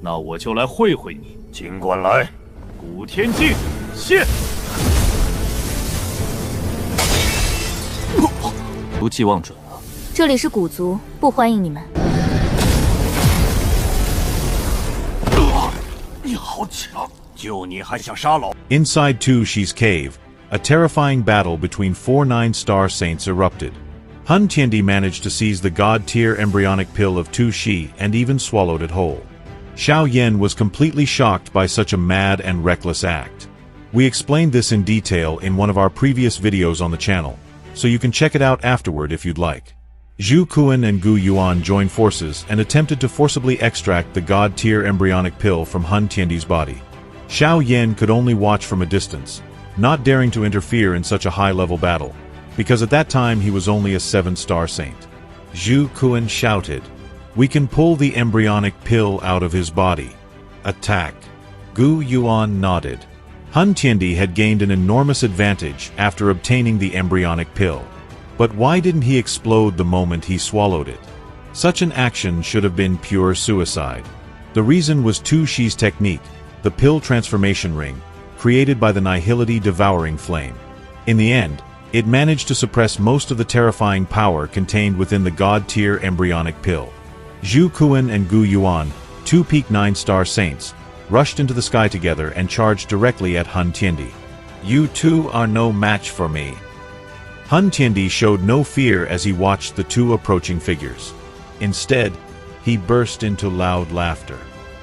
那我就来会会你。尽管来。古天境，现！不寄望准了。这里是古族，不欢迎你们。你好强！就你还想杀老？ Inside Tushi's cave, a terrifying battle between 4 9-star saints erupted. Hun Tiendi managed to seize the god-tier embryonic pill of Tushi and even swallowed it whole. Xiao Yan was completely shocked by such a mad and reckless act. We explained this in detail in one of our previous videos on the channel, so you can check it out afterward if you'd like. Zhu Kuan and Gu Yuan joined forces and attempted to forcibly extract the god-tier embryonic pill from Hun Tiendi's body. Xiao Yan could only watch from a distance, not daring to interfere in such a high-level battle, because at that time he was only a 7-star saint. Zhu Kuan shouted, "We can pull the embryonic pill out of his body. Attack." Gu Yuan nodded. Hun Tiendi had gained an enormous advantage after obtaining the embryonic pill. But why didn't he explode the moment he swallowed it? Such an action should have been pure suicide. The reason was Tushi's technique, the pill transformation ring, created by the Nihility devouring flame. In the end, it managed to suppress most of the terrifying power contained within the god-tier embryonic pill. Zhu Kuan and Gu Yuan, 2 peak 9-star saints, rushed into the sky together and charged directly at Hun Tiendi. "You two are no match for me." Hun Tiendi showed no fear as he watched the two approaching figures. Instead, he burst into loud laughter.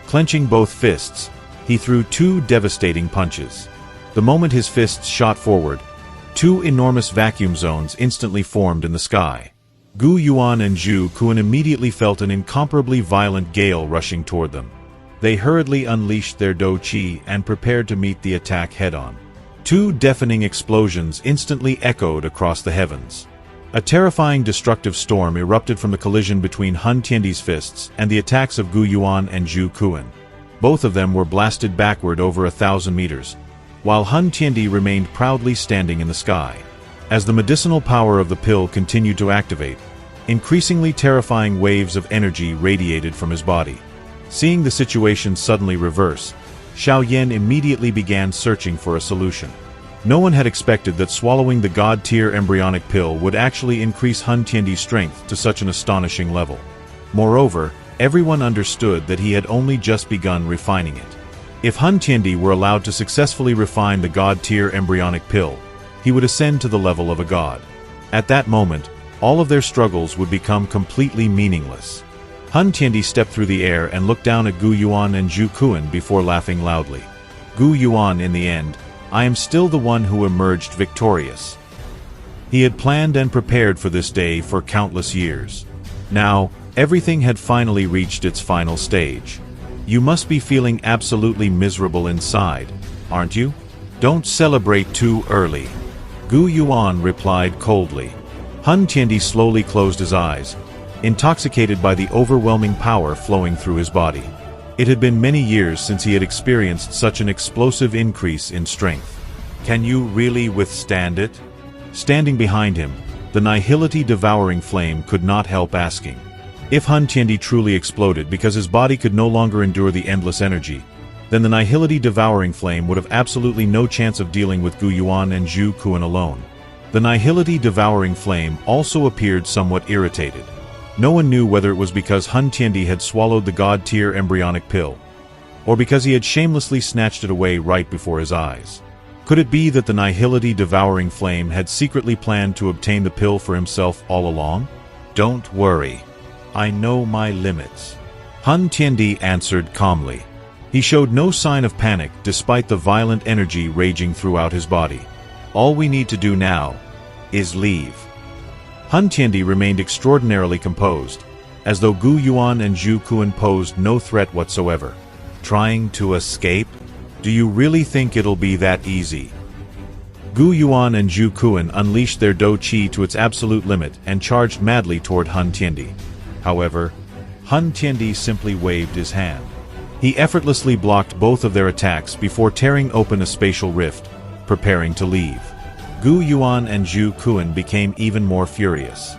Clenching both fists, he threw 2 devastating punches. The moment his fists shot forward, 2 enormous vacuum zones instantly formed in the sky. Gu Yuan and Zhu Kuan immediately felt an incomparably violent gale rushing toward them. They hurriedly unleashed their Do Qi and prepared to meet the attack head-on. 2 deafening explosions instantly echoed across the heavens. A terrifying destructive storm erupted from the collision between Hun Tiendi's fists and the attacks of Gu Yuan and Zhu Kuan. Both of them were blasted backward over 1,000 meters, while Hun Tiendi remained proudly standing in the sky. As the medicinal power of the pill continued to activate, increasingly terrifying waves of energy radiated from his body. Seeing the situation suddenly reverse, Xiao Yan immediately began searching for a solution. No one had expected that swallowing the god-tier embryonic pill would actually increase Hun Tiendi's strength to such an astonishing level. Moreover, everyone understood that he had only just begun refining it. If Hun Tiendi were allowed to successfully refine the god-tier embryonic pill, he would ascend to the level of a god. At that moment, all of their struggles would become completely meaningless. Hun Tiendi stepped through the air and looked down at Gu Yuan and Zhu Kuan before laughing loudly. Gu Yuan, in the end, I am still the one who emerged victorious. He had planned and prepared for this day for countless years. Now, everything had finally reached its final stage. You must be feeling absolutely miserable inside, aren't you? Don't celebrate too early. Gu Yuan replied coldly. Hun Tiendi slowly closed his eyes, intoxicated by the overwhelming power flowing through his body. It had been many years since he had experienced such an explosive increase in strength. Can you really withstand it? Standing behind him, the Nihility devouring flame could not help asking. If Hun Tiendi truly exploded because his body could no longer endure the endless energy, then the Nihility devouring flame would have absolutely no chance of dealing with Gu Yuan and Zhu Kuan alone. The Nihility devouring flame also appeared somewhat irritated. No one knew whether it was because Hun Tiendi had swallowed the god-tier embryonic pill, or because he had shamelessly snatched it away right before his eyes. Could it be that the Nihility devouring flame had secretly planned to obtain the pill for himself all along? Don't worry. I know my limits. Hun Tiendi answered calmly. He showed no sign of panic despite the violent energy raging throughout his body. All we need to do now is leave. Hun Tiendi remained extraordinarily composed, as though Gu Yuan and Zhu Kuan posed no threat whatsoever. Trying to escape? Do you really think it'll be that easy? Gu Yuan and Zhu Kuan unleashed their Do Qi to its absolute limit and charged madly toward Hun Tiendi. However, Hun Tiendi simply waved his hand. He effortlessly blocked both of their attacks before tearing open a spatial rift, preparing to leave. Gu Yuan and Zhu Kuan became even more furious.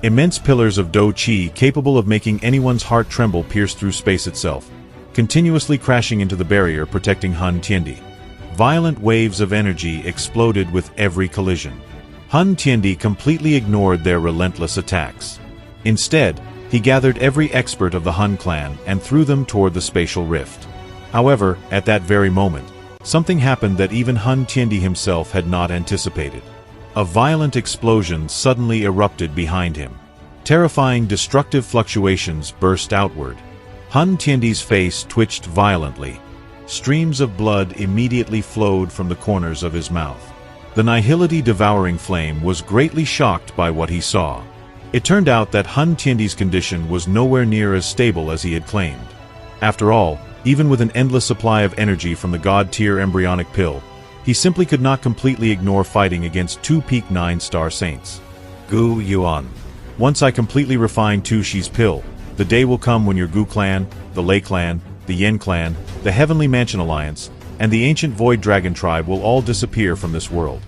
Immense pillars of Do Qi capable of making anyone's heart tremble pierced through space itself. continuously crashing into the barrier protecting Hun Tiendi. Violent waves of energy exploded with every collision. Hun Tiendi completely ignored their relentless attacks. Instead, he gathered every expert of the Hun clan and threw them toward the spatial rift. However, at that very moment, something happened that even Hun Tiendi himself had not anticipated. A violent explosion suddenly erupted behind him. Terrifying, destructive fluctuations burst outward. Hun Tiendi's face twitched violently. Streams of blood immediately flowed from the corners of his mouth. The Nihility devouring flame was greatly shocked by what he saw. It turned out that Hun Tiendi's condition was nowhere near as stable as he had claimed. After all, even with an endless supply of energy from the God-tier embryonic pill, he simply could not completely ignore fighting against two peak 9-star saints. Gu Yuan. Once I completely refine Tu Shi's pill, the day will come when your Gu clan, the Lei clan, the Yen clan, the Heavenly Mansion Alliance, and the ancient Void Dragon tribe will all disappear from this world.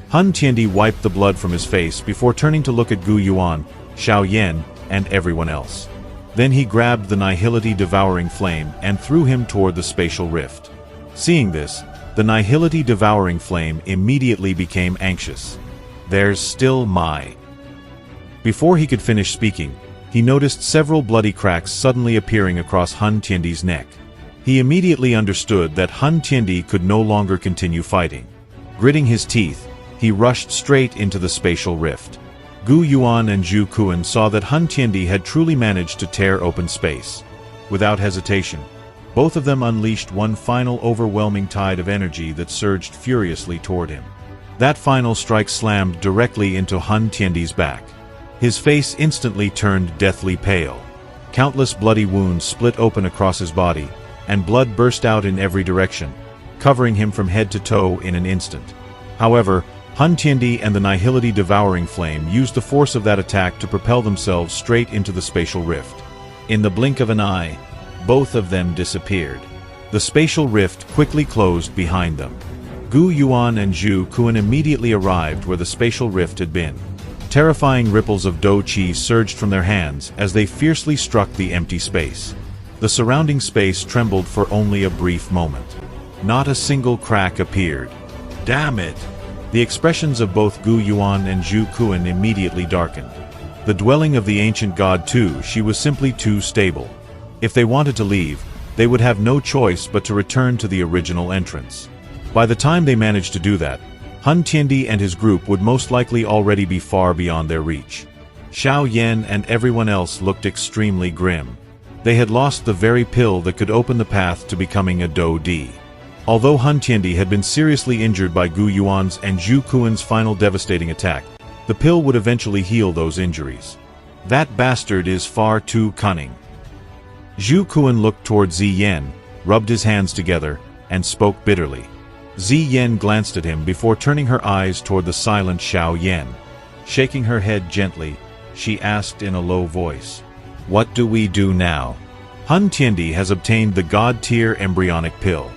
Hun Tiendi wiped the blood from his face before turning to look at Gu Yuan, Xiao Yan, and everyone else. Then he grabbed the Nihility devouring flame and threw him toward the spatial rift. Seeing this, the Nihility devouring flame immediately became anxious. There's still my... Before he could finish speaking, he noticed several bloody cracks suddenly appearing across Hun Tiendi's neck. He immediately understood that Hun Tiendi could no longer continue fighting. Gritting his teeth, he rushed straight into the spatial rift. Gu Yuan and Zhu Kuan saw that Hun Tiendi had truly managed to tear open space. Without hesitation, both of them unleashed one final overwhelming tide of energy that surged furiously toward him. That final strike slammed directly into Hun Tiendi's back. His face instantly turned deathly pale. Countless bloody wounds split open across his body, and blood burst out in every direction, covering him from head to toe in an instant. However, Hun Tiendi and the Nihility devouring flame used the force of that attack to propel themselves straight into the spatial rift. In the blink of an eye, both of them disappeared. The spatial rift quickly closed behind them. Gu Yuan and Zhu Kuan immediately arrived where the spatial rift had been. Terrifying ripples of Do Qi surged from their hands as they fiercely struck the empty space. The surrounding space trembled for only a brief moment. Not a single crack appeared. Damn it! The expressions of both Gu Yuan and Zhu Kuan immediately darkened. The dwelling of the ancient god Tu Shi was simply too stable. If they wanted to leave, they would have no choice but to return to the original entrance. By the time they managed to do that, Hun Tiendi and his group would most likely already be far beyond their reach. Xiao Yan and everyone else looked extremely grim. They had lost the very pill that could open the path to becoming a Do Di. Although Hun Tiendi had been seriously injured by Gu Yuan's and Zhu Kuan's final devastating attack, the pill would eventually heal those injuries. That bastard is far too cunning. Zhu Kuan looked toward Zi Yan, rubbed his hands together, and spoke bitterly. Zi Yan glanced at him before turning her eyes toward the silent Xiao Yan. Shaking her head gently, she asked in a low voice, "What do we do now?" Hun Tiendi has obtained the God-tier embryonic pill.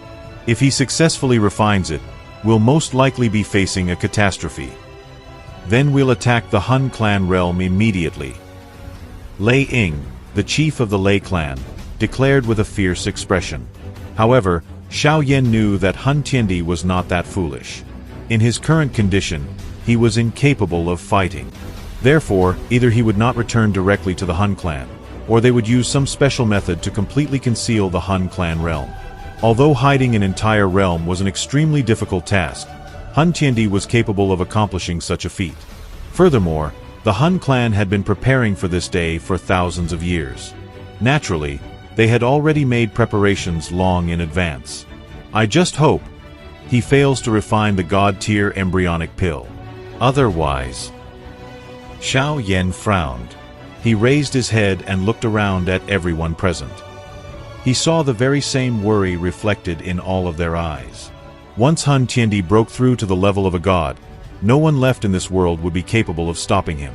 If he successfully refines it, we'll most likely be facing a catastrophe. Then we'll attack the Hun clan realm immediately. Lei Ying, the chief of the Lei clan, declared with a fierce expression. However, Xiao Yan knew that Hun Tiendi was not that foolish. In his current condition, he was incapable of fighting. Therefore, either he would not return directly to the Hun clan, or they would use some special method to completely conceal the Hun clan realm. Although hiding an entire realm was an extremely difficult task, Hun Tiendi was capable of accomplishing such a feat. Furthermore, the Hun clan had been preparing for this day for thousands of years. Naturally, they had already made preparations long in advance. I just hope he fails to refine the God-tier embryonic pill. Otherwise... Xiao Yan frowned. He raised his head and looked around at everyone present. He saw the very same worry reflected in all of their eyes. Once Hun Tiendi broke through to the level of a god, no one left in this world would be capable of stopping him.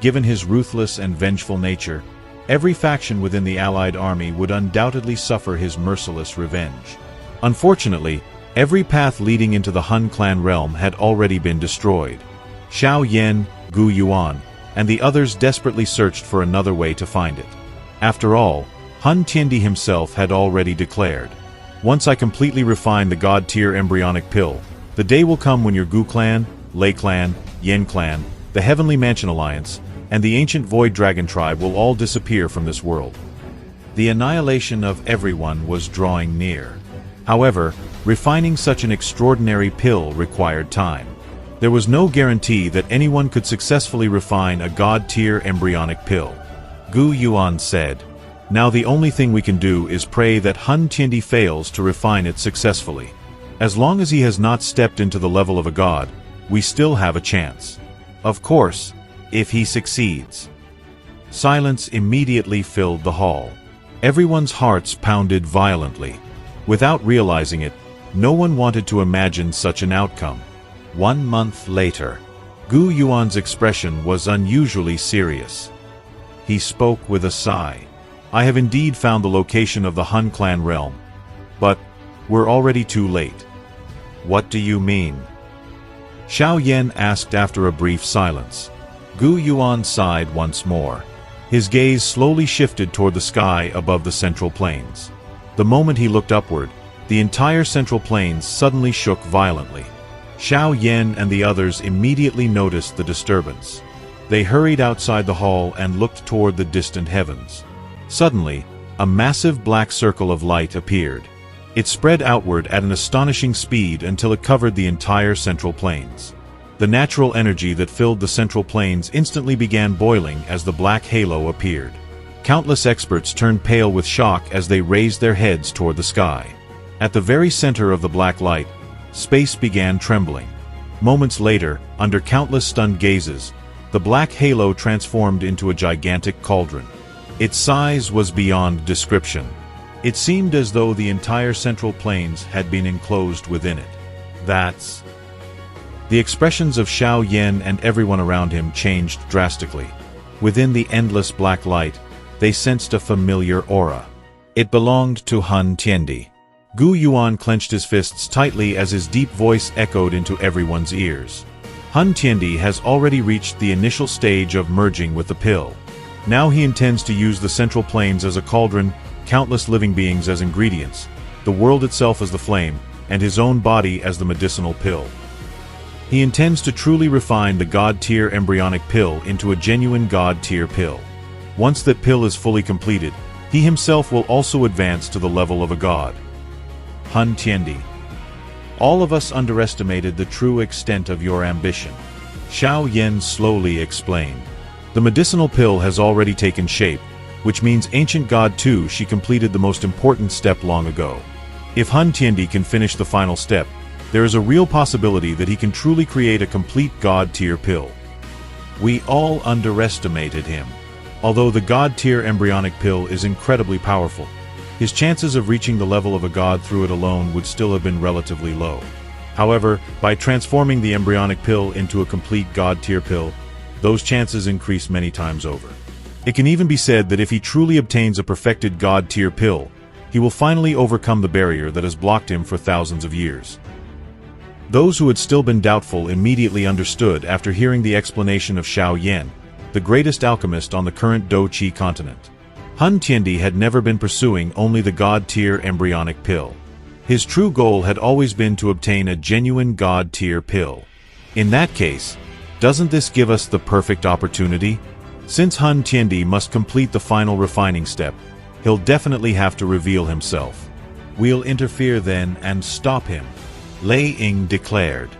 Given his ruthless and vengeful nature, every faction within the allied army would undoubtedly suffer his merciless revenge. Unfortunately, every path leading into the Hun clan realm had already been destroyed. Xiao Yan, Gu Yuan, and the others desperately searched for another way to find it. After all, Hun Tiendi himself had already declared, "Once I completely refine the God-tier embryonic pill, the day will come when your Gu clan, Lei clan, Yen clan, the Heavenly Mansion Alliance, and the ancient Void Dragon tribe will all disappear from this world." The annihilation of everyone was drawing near. However, refining such an extraordinary pill required time. There was no guarantee that anyone could successfully refine a God-tier embryonic pill. Gu Yuan said, "Now the only thing we can do is pray that Hun Tiendi fails to refine it successfully. As long as he has not stepped into the level of a god, we still have a chance. Of course, if he succeeds." Silence immediately filled the hall. Everyone's hearts pounded violently. Without realizing it, no one wanted to imagine such an outcome. 1 month later, Gu Yuan's expression was unusually serious. He spoke with a sigh. "I have indeed found the location of the Hun clan realm. But we're already too late." "What do you mean?" Xiao Yan asked after a brief silence. Gu Yuan sighed once more. His gaze slowly shifted toward the sky above the Central Plains. The moment he looked upward, the entire Central Plains suddenly shook violently. Xiao Yan and the others immediately noticed the disturbance. They hurried outside the hall and looked toward the distant heavens. Suddenly, a massive black circle of light appeared. It spread outward at an astonishing speed until it covered the entire Central Plains. The natural energy that filled the Central Plains instantly began boiling as the black halo appeared. Countless experts turned pale with shock as they raised their heads toward the sky. At the very center of the black light, space began trembling. Moments later, under countless stunned gazes, the black halo transformed into a gigantic cauldron. Its size was beyond description. It seemed as though the entire Central Plains had been enclosed within it. That's... The expressions of Xiao Yan and everyone around him changed drastically. Within the endless black light, they sensed a familiar aura. It belonged to Hun Tiendi. Gu Yuan clenched his fists tightly as his deep voice echoed into everyone's ears. Hun Tiendi has already reached the initial stage of merging with the pill. Now he intends to use the Central Plains as a cauldron, countless living beings as ingredients, the world itself as the flame, and his own body as the medicinal pill. He intends to truly refine the God-tier embryonic pill into a genuine God-tier pill. Once that pill is fully completed, he himself will also advance to the level of a god. Hun Tiendi. All of us underestimated the true extent of your ambition. Xiao Yan slowly explained. The medicinal pill has already taken shape, which means Ancient God 2 she completed the most important step long ago. If Hun Tiendi can finish the final step, there is a real possibility that he can truly create a complete God-tier pill. We all underestimated him. Although the God-tier embryonic pill is incredibly powerful, his chances of reaching the level of a god through it alone would still have been relatively low. However, by transforming the embryonic pill into a complete God-tier pill, those chances increase many times over. It can even be said that if he truly obtains a perfected God-tier pill, he will finally overcome the barrier that has blocked him for thousands of years. Those who had still been doubtful immediately understood after hearing the explanation of Xiao Yan, the greatest alchemist on the current Do-Chi continent. Hun Tiendi had never been pursuing only the God-tier embryonic pill. His true goal had always been to obtain a genuine God-tier pill. In that case, doesn't this give us the perfect opportunity? Since Hun Tiendi must complete the final refining step, he'll definitely have to reveal himself. We'll interfere then and stop him, Lei Ying declared.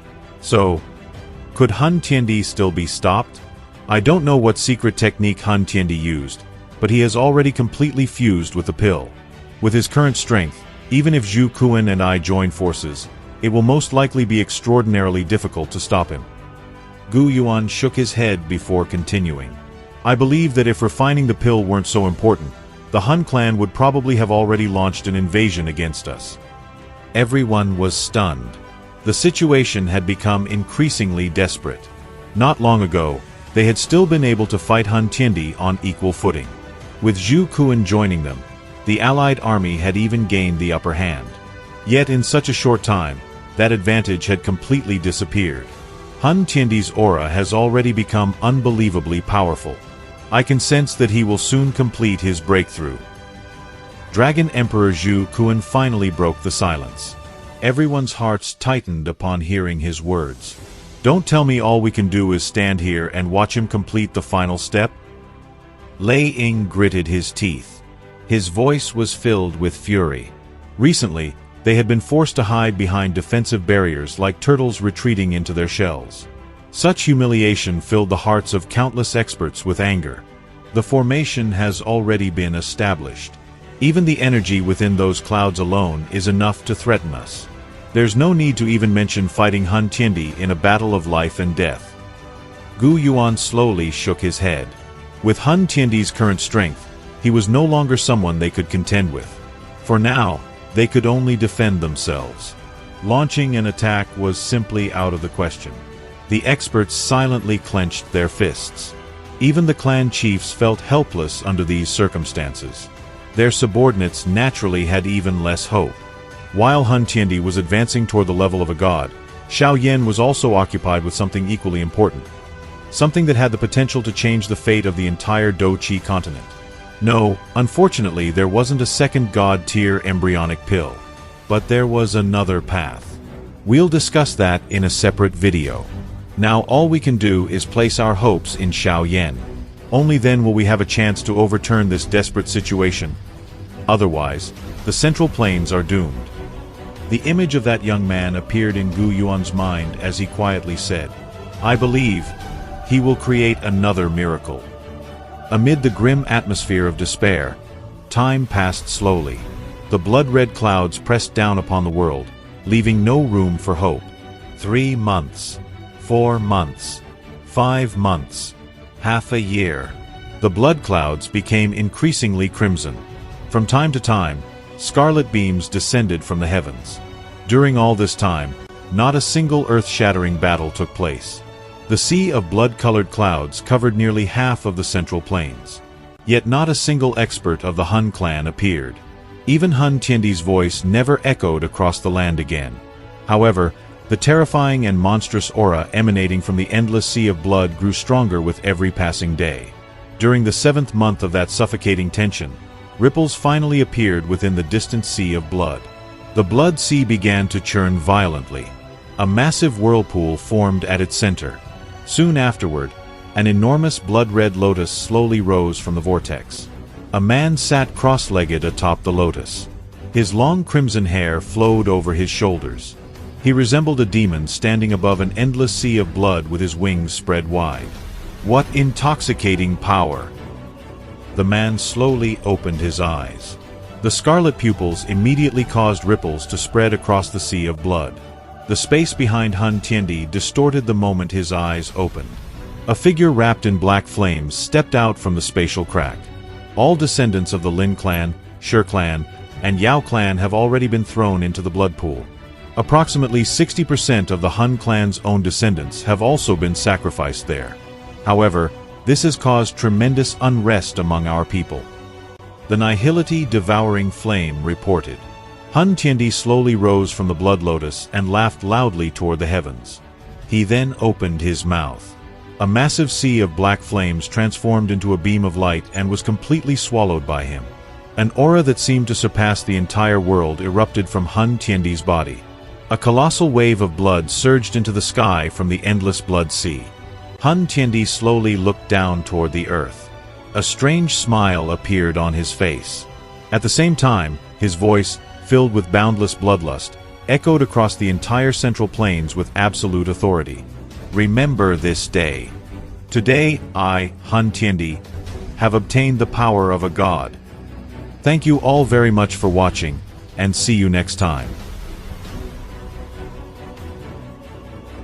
So, could Hun Tiendi still be stopped? I don't know what secret technique Hun Tiendi used, but he has already completely fused with the pill. With his current strength, even if Zhu Kuan and I join forces, it will most likely be extraordinarily difficult to stop him. Gu Yuan shook his head before continuing. I believe that if refining the pill weren't so important, the Hun clan would probably have already launched an invasion against us. Everyone was stunned. The situation had become increasingly desperate. Not long ago, they had still been able to fight Hun Tiendi on equal footing. With Zhu Kuan joining them, the allied army had even gained the upper hand. Yet in such a short time, that advantage had completely disappeared. Hun Tiendi's aura has already become unbelievably powerful. I can sense that he will soon complete his breakthrough. Dragon Emperor Zhu Kuan finally broke the silence. Everyone's hearts tightened upon hearing his words. Don't tell me all we can do is stand here and watch him complete the final step? Lei Ying gritted his teeth. His voice was filled with fury. Recently, they had been forced to hide behind defensive barriers like turtles retreating into their shells. Such humiliation filled the hearts of countless experts with anger. The formation has already been established. Even the energy within those clouds alone is enough to threaten us. There's no need to even mention fighting Hun Tiendi in a battle of life and death. Gu Yuan slowly shook his head. With Hun Tiendi's current strength, he was no longer someone they could contend with. For now, they could only defend themselves. Launching an attack was simply out of the question. The experts silently clenched their fists. Even the clan chiefs felt helpless under these circumstances. Their subordinates naturally had even less hope. While Hun Tiendi was advancing toward the level of a god, Xiao Yan was also occupied with something equally important. Something that had the potential to change the fate of the entire Doqi continent. No, unfortunately, there wasn't a second god-tier embryonic pill. But there was another path. We'll discuss that in a separate video. Now all we can do is place our hopes in Xiao Yan. Only then will we have a chance to overturn this desperate situation. Otherwise, the Central Plains are doomed. The image of that young man appeared in Gu Yuan's mind as he quietly said, "I believe he will create another miracle." Amid the grim atmosphere of despair, time passed slowly. The blood-red clouds pressed down upon the world, leaving no room for hope. 3 months, 4 months, 5 months, half a year. The blood clouds became increasingly crimson. From time to time, scarlet beams descended from the heavens. During all this time, not a single earth-shattering battle took place. The sea of blood-colored clouds covered nearly half of the Central Plains. Yet not a single expert of the Hun clan appeared. Even Hun Tiendi's voice never echoed across the land again. However, the terrifying and monstrous aura emanating from the endless sea of blood grew stronger with every passing day. During the 7th month of that suffocating tension, ripples finally appeared within the distant sea of blood. The blood sea began to churn violently. A massive whirlpool formed at its center. Soon afterward, an enormous blood-red lotus slowly rose from the vortex. A man sat cross-legged atop the lotus. His long crimson hair flowed over his shoulders. He resembled a demon standing above an endless sea of blood with his wings spread wide. What intoxicating power! The man slowly opened his eyes. The scarlet pupils immediately caused ripples to spread across the sea of blood. The space behind Hun Tiendi distorted the moment his eyes opened. A figure wrapped in black flames stepped out from the spatial crack. All descendants of the Lin clan, Shi clan, and Yao clan have already been thrown into the blood pool. Approximately 60% of the Hun clan's own descendants have also been sacrificed there. However, this has caused tremendous unrest among our people. The Nihility-devouring flame reported. Hun Tiendi slowly rose from the blood lotus and laughed loudly toward the heavens. He then opened his mouth. A massive sea of black flames transformed into a beam of light and was completely swallowed by him. An aura that seemed to surpass the entire world erupted from Hun Tiendi's body. A colossal wave of blood surged into the sky from the endless blood sea. Hun Tiendi slowly looked down toward the earth. A strange smile appeared on his face. At the same time, his voice, filled with boundless bloodlust, echoed across the entire Central Plains with absolute authority. Remember this day. Today, I, Hun Tiendi, have obtained the power of a god. Thank you all very much for watching, and see you next time.